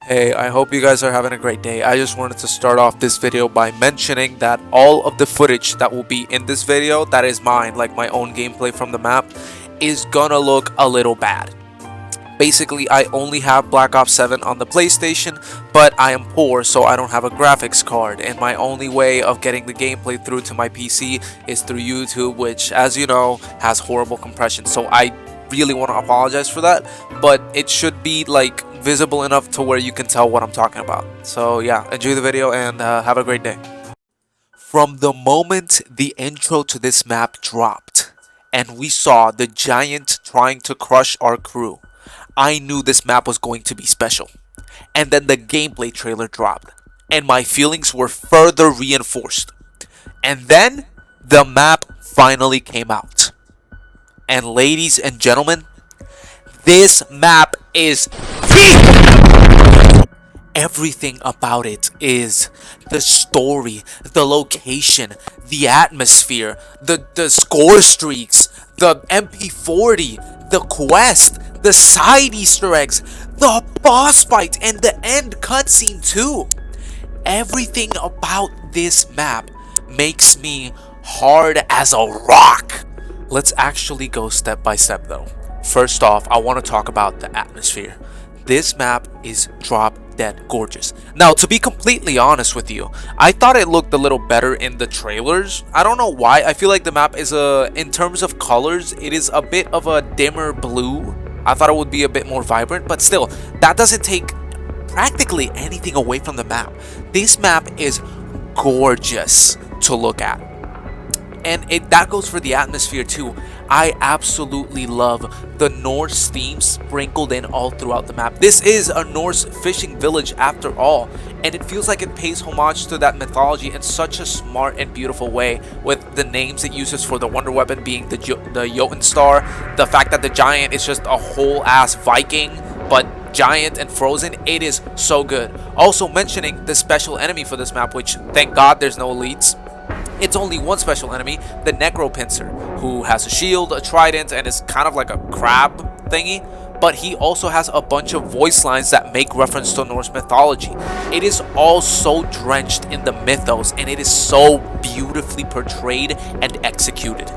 Hey, I hope you guys are having a great day. I just wanted to start off this video by mentioning that all of the footage that will be in this video, that is mine, like my own gameplay from the map, is gonna look a little bad. Basically, I only have Black Ops 7 on the PlayStation, but I am poor, so I don't have a graphics card, and my only way of getting the gameplay through to my PC is through YouTube, which, as you know, has horrible compression. So I really want to apologize for that, but it should be like visible enough to where you can tell what I'm talking about. So yeah, enjoy the video and have a great day. From the moment the intro to this map dropped and we saw the giant trying to crush our crew, I knew this map was going to be special. And then the gameplay trailer dropped and my feelings were further reinforced. And then the map finally came out. And ladies and gentlemen, this map is peak! Everything about it is the story, the location, the atmosphere, the score streaks, the MP40, the quest, the side Easter eggs, the boss fight, and the end cutscene too. Everything about this map makes me hard as a rock. Let's actually go step by step though. First off, I want to talk about the atmosphere. This map is drop dead gorgeous. Now, to be completely honest with you, I thought it looked a little better in the trailers. I don't know why. I feel like the map is in terms of colors, it is a bit of a dimmer blue. I thought it would be a bit more vibrant, but still, that doesn't take practically anything away from the map. This map is gorgeous to look at. And that goes for the atmosphere too. I absolutely love the Norse theme sprinkled in all throughout the map. This is a Norse fishing village after all, and it feels like it pays homage to that mythology in such a smart and beautiful way, with the names it uses for the wonder weapon being the Jotun Star, the fact that the giant is just a whole ass Viking, but giant and frozen. It is so good. Also mentioning the special enemy for this map, which thank God there's no elites. It's only one special enemy, the Necropincer, who has a shield, a trident, and is kind of like a crab thingy, but he also has a bunch of voice lines that make reference to Norse mythology. It is all so drenched in the mythos, and it is so beautifully portrayed and executed.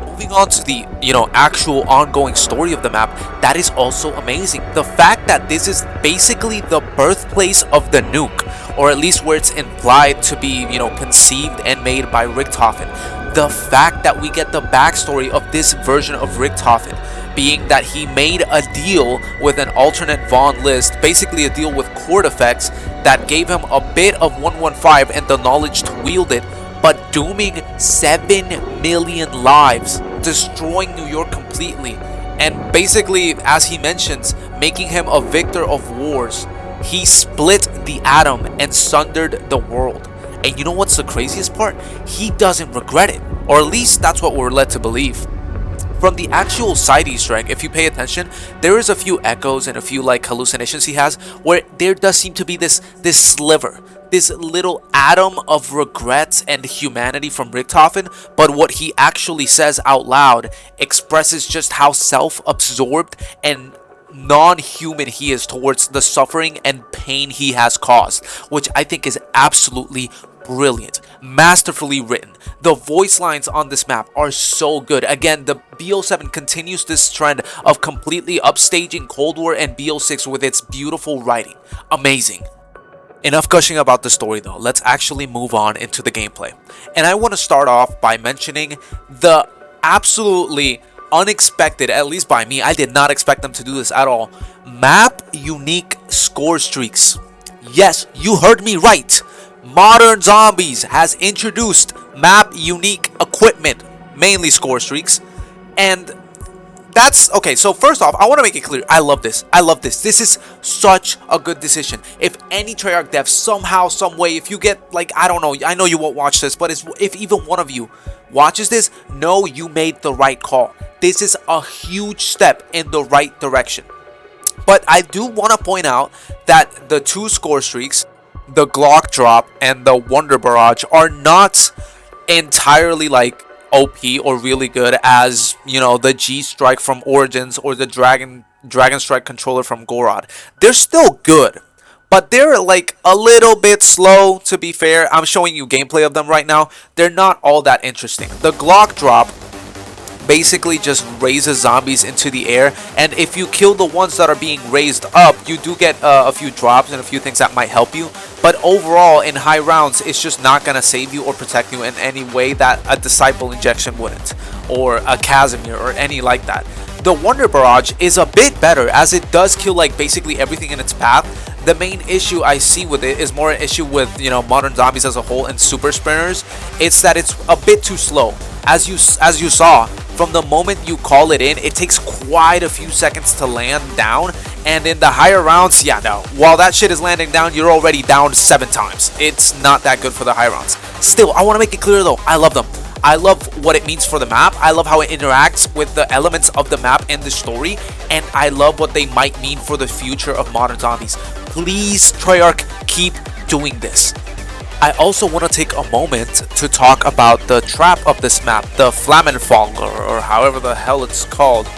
Moving on to the, actual ongoing story of the map, that is also amazing. The fact that this is basically the birthplace of the nuke, or at least where it's implied to be, conceived and made by Richthofen. The fact that we get the backstory of this version of Richthofen, being that he made a deal with an alternate Von List, basically a deal with court effects that gave him a bit of 115 and the knowledge to wield it, but dooming 7 million lives, destroying New York completely, and basically, as he mentions, making him a victor of wars. He split the atom and sundered the world. And you know what's the craziest part? He doesn't regret it, or at least that's what we're led to believe. From the actual side Easter egg, if you pay attention, there is a few echoes and a few hallucinations he has, where there does seem to be this sliver, this little atom of regret and humanity from Richthofen, but what he actually says out loud expresses just how self-absorbed and non-human he is towards the suffering and pain he has caused, which I think is absolutely brilliant, masterfully written. The voice lines on this map are so good. Again, the BO7 continues this trend of completely upstaging Cold War and BO6 with its beautiful writing. Amazing. Enough gushing about the story though, let's actually move on into the gameplay. And I want to start off by mentioning the absolutely unexpected, at least by me, I did not expect them to do this at all, map unique score streaks. Yes, you heard me right. Modern Zombies has introduced map unique equipment, mainly score streaks, and that's okay. So first off, I want to make it clear, I love this. This is such a good decision. If any Treyarch dev somehow, some way, if you get I don't know, I know you won't watch this, but if even one of you watches this, know you made the right call. This is a huge step in the right direction. But I do want to point out that the two score streaks, the Glock drop and the Wonder Barrage, are not entirely OP or really good as, the G Strike from Origins or the Dragon Strike controller from Gorod. They're still good, but they're like a little bit slow, to be fair. I'm showing you gameplay of them right now. They're not all that interesting. The Glock drop basically just raises zombies into the air, and if you kill the ones that are being raised up, you do get a few drops and a few things that might help you, but overall in high rounds it's just not gonna save you or protect you in any way that a Disciple injection wouldn't, or a Casimir, or any like that. The Wonder Barrage is a bit better, as it does kill like basically everything in its path. The main issue I see with it is more an issue with, you know, modern zombies as a whole and super sprinters. It's that it's a bit too slow. As you saw, from the moment you call it in, it takes quite a few seconds to land down, and in the higher rounds, yeah, no, while that shit is landing down, you're already down 7 times. It's not that good for the high rounds. Still, I want to make it clear though, I love them. I love what it means for the map. I love how it interacts with the elements of the map and the story, and I love what they might mean for the future of modern zombies. Please, Treyarch, keep doing this. I also want to take a moment to talk about the trap of this map, the Flammenfall, or however the hell it's called.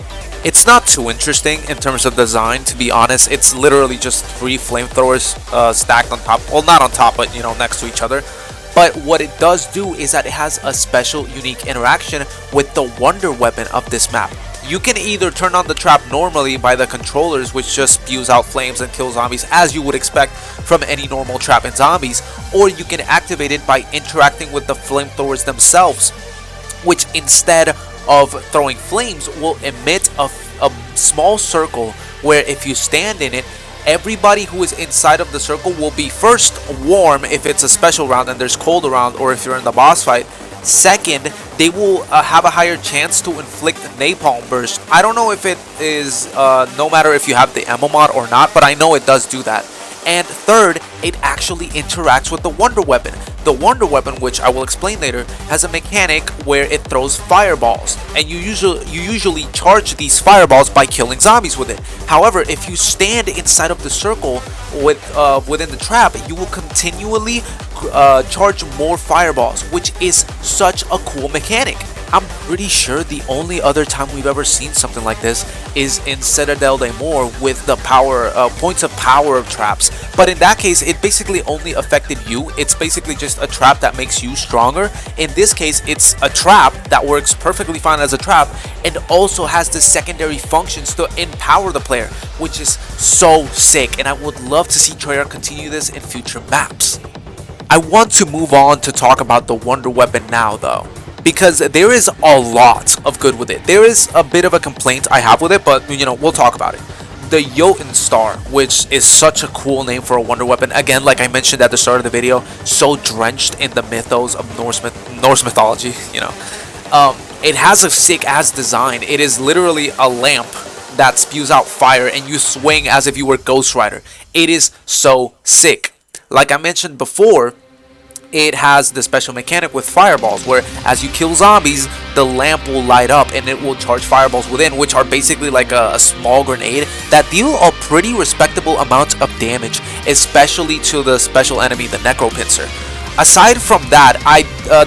It's not too interesting in terms of design, to be honest. It's literally just 3 flamethrowers stacked on top. Well, not on top, but, you know, next to each other. But what it does do is that it has a special, unique interaction with the wonder weapon of this map. You can either turn on the trap normally by the controllers, which just spews out flames and kills zombies as you would expect from any normal trap in zombies, or you can activate it by interacting with the flamethrowers themselves, which instead of throwing flames will emit a small circle where if you stand in it, everybody who is inside of the circle will be first warm if it's a special round and there's cold around, or if you're in the boss fight. Second, they will have a higher chance to inflict napalm burst. I don't know if it is no matter if you have the ammo mod or not, but I know it does do that. And third, it actually interacts with the wonder weapon. The wonder weapon, which I will explain later, has a mechanic where it throws fireballs, and you usually charge these fireballs by killing zombies with it. However, if you stand inside of the circle with within the trap, you will continually charge more fireballs, which is such a cool mechanic. I'm pretty sure the only other time we've ever seen something like this is in Citadel de Mor with the power points of power of traps. But in that case, it basically only affected you. It's basically just a trap that makes you stronger. In this case, it's a trap that works perfectly fine as a trap and also has the secondary functions to empower the player, which is so sick. And I would love to see Treyarch continue this in future maps. I want to move on to talk about the wonder weapon now though, because there is a lot of good with it. There is a bit of a complaint I have with it, but you know, we'll talk about it. The Jotenstar, which is such a cool name for a wonder weapon. Again, like I mentioned at the start of the video, so drenched in the mythos of Norse mythology, you know. It has a sick ass design. It is literally a lamp that spews out fire and you swing as if you were Ghost Rider. It is so sick. Like I mentioned before, it has the special mechanic with fireballs where as you kill zombies, the lamp will light up and it will charge fireballs within, which are basically like a small grenade that deal a pretty respectable amount of damage, especially to the special enemy, the Necro Pincer. Aside from that,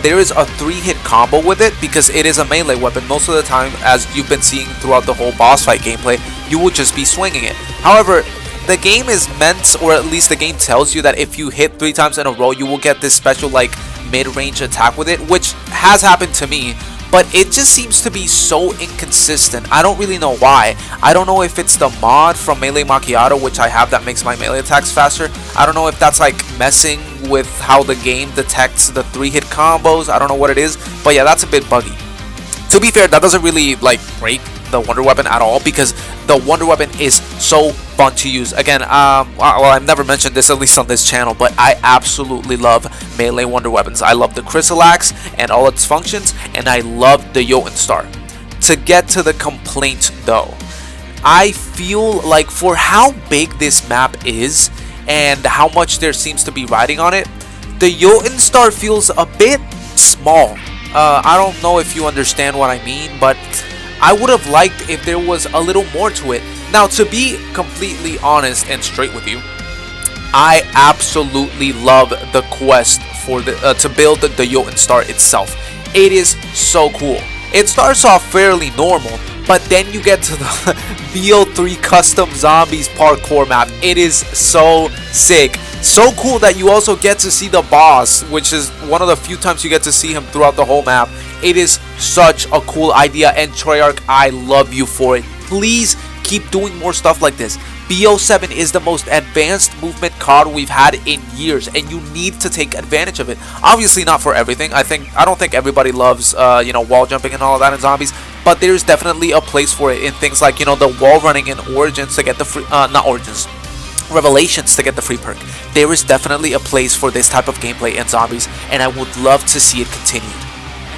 there is a 3-hit combo with it because it is a melee weapon. Most of the time, as you've been seeing throughout the whole boss fight gameplay, you will just be swinging it. However, the game is meant, or at least the game tells you, that if you hit 3 times in a row, you will get this special like mid-range attack with it, which has happened to me, but it just seems to be so inconsistent. I don't really know why. I don't know if it's the mod from Melee Macchiato, which I have, that makes my melee attacks faster. I don't know if that's like messing with how the game detects the 3-hit combos. I don't know what it is, but yeah, that's a bit buggy. To be fair, that doesn't really like break the wonder weapon at all, because the wonder weapon is so fun to use. Again, well, I've never mentioned this, at least on this channel, but I absolutely love melee wonder weapons. I love the Crystal Axe and all its functions, and I love the Jotenstar. To get to the complaint though, I feel like for how big this map is and how much there seems to be riding on it, the Jotenstar feels a bit small. I don't know if you understand what I mean, but I would have liked if there was a little more to it. Now, to be completely honest and straight with you, I absolutely love the quest for the to build the Jotenstar itself. It is so cool. It starts off fairly normal, but then you get to BO3 Custom Zombies parkour map. It is so sick. So cool that you also get to see the boss, which is one of the few times you get to see him throughout the whole map. It is such a cool idea, and Treyarch, I love you for it. Please keep doing more stuff like this. BO7 is the most advanced movement COD we've had in years, and you need to take advantage of it. Obviously not for everything. I don't think everybody loves wall jumping and all of that in zombies, but there's definitely a place for it in things like, the wall running in Origins to get the free not Origins, Revelations to get the free perk. There is definitely a place for this type of gameplay in zombies, and I would love to see it continue.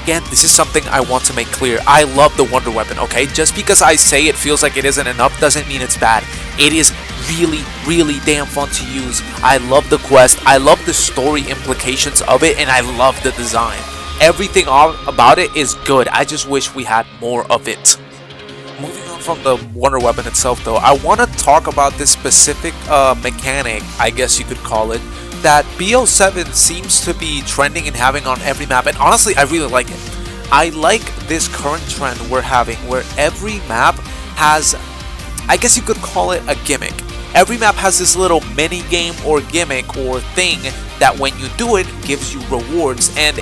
Again, this is something I want to make clear. I love the Wonder Weapon, okay? Just because I say it feels like it isn't enough doesn't mean it's bad. It is really, really damn fun to use. I love the quest, I love the story implications of it, and I love the design. Everything about it is good. I just wish we had more of it. Moving on from the Wonder Weapon itself though, I want to talk about this specific mechanic, I guess you could call it, that BO7 seems to be trending and having on every map, and honestly I really like it. I like this current trend we're having where every map has, I guess you could call it a gimmick. Every map has this little mini game or gimmick or thing that when you do it gives you rewards, and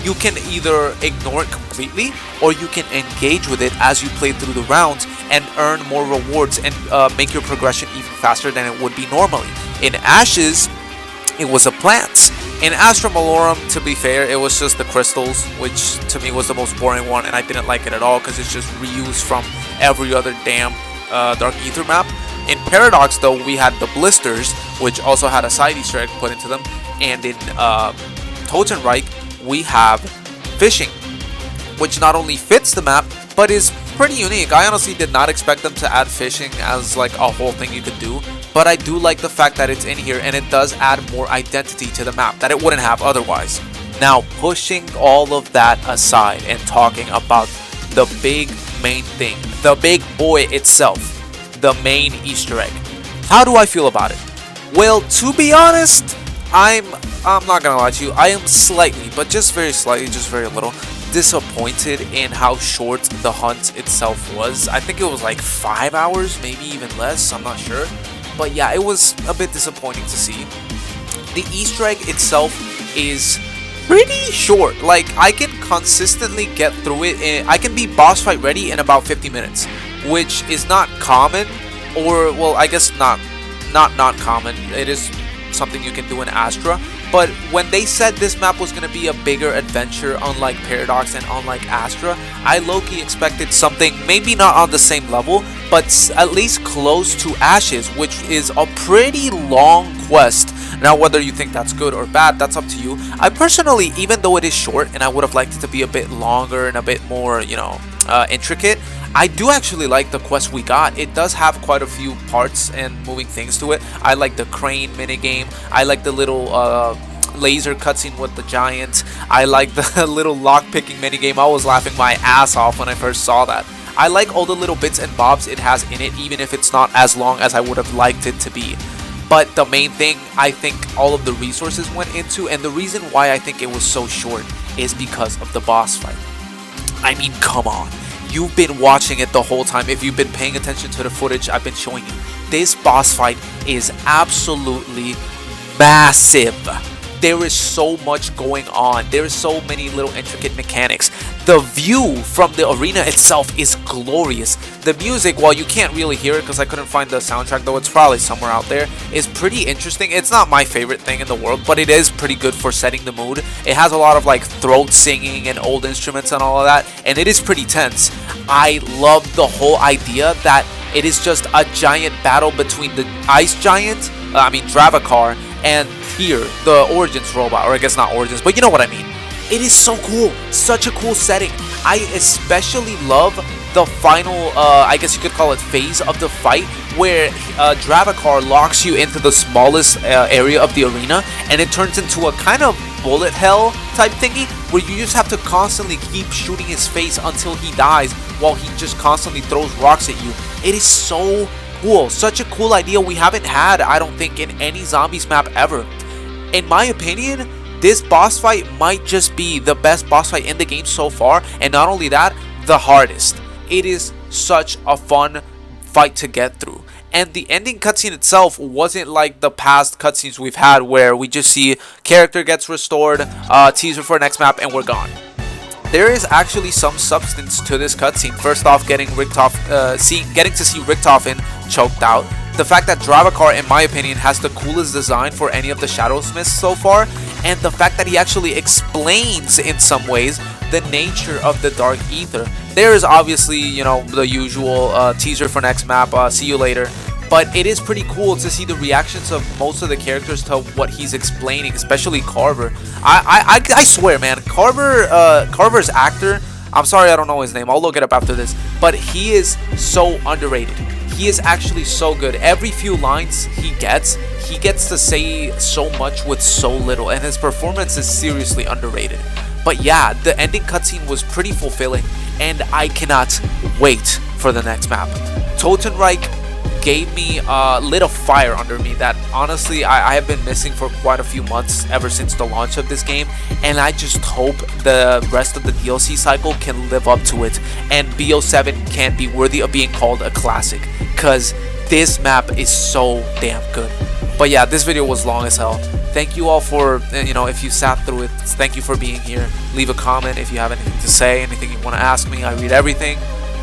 you can either ignore it completely or you can engage with it as you play through the rounds and earn more rewards and make your progression even faster than it would be normally. In Ashes, it was the plants. In Astra Malorum, to be fair, it was just the crystals, which to me was the most boring one, and I didn't like it at all because it's just reused from every other damn Dark Ether map. In Paradox though, we had the blisters, which also had a side Easter egg put into them, and in Totenreich we have fishing, which not only fits the map but is pretty unique. I honestly did not expect them to add fishing as like a whole thing you could do, but I do like the fact that it's in here, and it does add more identity to the map that it wouldn't have otherwise. Now, pushing all of that aside and talking about the big main thing, the big boy itself, the main Easter egg. How do I feel about it? Well, to be honest, I'm not gonna lie to you, I am slightly, but just very slightly, just very little, disappointed in how short the hunt itself was. I think it was like 5 hours, maybe even less, I'm not sure. But yeah, it was a bit disappointing to see. The Easter egg itself is pretty short. Like, I can consistently get through it. I can be boss fight ready in about 50 minutes, which is not common, or well, I guess not common. It is something you can do in Astra. But when they said this map was going to be a bigger adventure, unlike Paradox and unlike Astra, I low-key expected something maybe not on the same level, but at least close to Ashes, which is a pretty long quest. Now, whether you think that's good or bad, that's up to you. I personally, even though it is short and I would have liked it to be a bit longer and a bit more, intricate, I do actually like the quest we got. It does have quite a few parts and moving things to it. I like the crane minigame. I like the little laser cutscene with the giant. I like the little lockpicking minigame. I was laughing my ass off when I first saw that. I like all the little bits and bobs it has in it, even if it's not as long as I would have liked it to be. But the main thing I think all of the resources went into, and the reason why I think it was so short, is because of the boss fight. I mean, come on. You've been watching it the whole time. If you've been paying attention to the footage I've been showing you, this boss fight is absolutely massive. There is so much going on. There is so many little intricate mechanics. The view from the arena itself is glorious. The music, while you can't really hear it because I couldn't find the soundtrack, though it's probably somewhere out there, is pretty interesting. It's not my favorite thing in the world, but it is pretty good for setting the mood. It has a lot of like throat singing and old instruments and all of that, and it is pretty tense. I love the whole idea that it is just a giant battle between the ice giant, Dravacar, and here, the Origins robot, or I guess not Origins, but you know what I mean. It is so cool, such a cool setting. I especially love the final, I guess you could call it phase of the fight, where Dravacar locks you into the smallest area of the arena, and it turns into a kind of bullet hell type thingy, where you just have to constantly keep shooting his face until he dies, while he just constantly throws rocks at you. It is so cool, such a cool idea we haven't had, I don't think, in any zombies map ever. In my opinion, this boss fight might just be the best boss fight in the game so far, and not only that, the hardest. It is such a fun, fight to get through. And the ending cutscene itself wasn't like the past cutscenes we've had where we just see character gets restored, teaser for next map, and we're gone. There is actually some substance to this cutscene. First off, getting to see Richtofen choked out. The fact that Dravakar, in my opinion, has the coolest design for any of the Shadowsmiths so far, and the fact that he actually explains in some ways the nature of the Dark Ether. There is obviously, you know, the usual teaser for next map, see you later. But it is pretty cool to see the reactions of most of the characters to what he's explaining, especially Carver. I swear, man, Carver's actor, I'm sorry I don't know his name, I'll look it up after this, but he is so underrated. He is actually so good. Every few lines he gets to say so much with so little, and his performance is seriously underrated. But yeah, the ending cutscene was pretty fulfilling, and I cannot wait for the next map. Totenreich gave me lit a fire under me that honestly I have been missing for quite a few months ever since the launch of this game, and I just hope the rest of the DLC cycle can live up to it and BO7 can be worthy of being called a classic, because this map is so damn good. But yeah, this video was long as hell. Thank you all for, you know, if you sat through it, thank you for being here. Leave a comment if you have anything to say, anything you want to ask me. I read everything.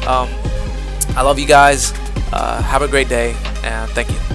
I love you guys. Have a great day, and thank you.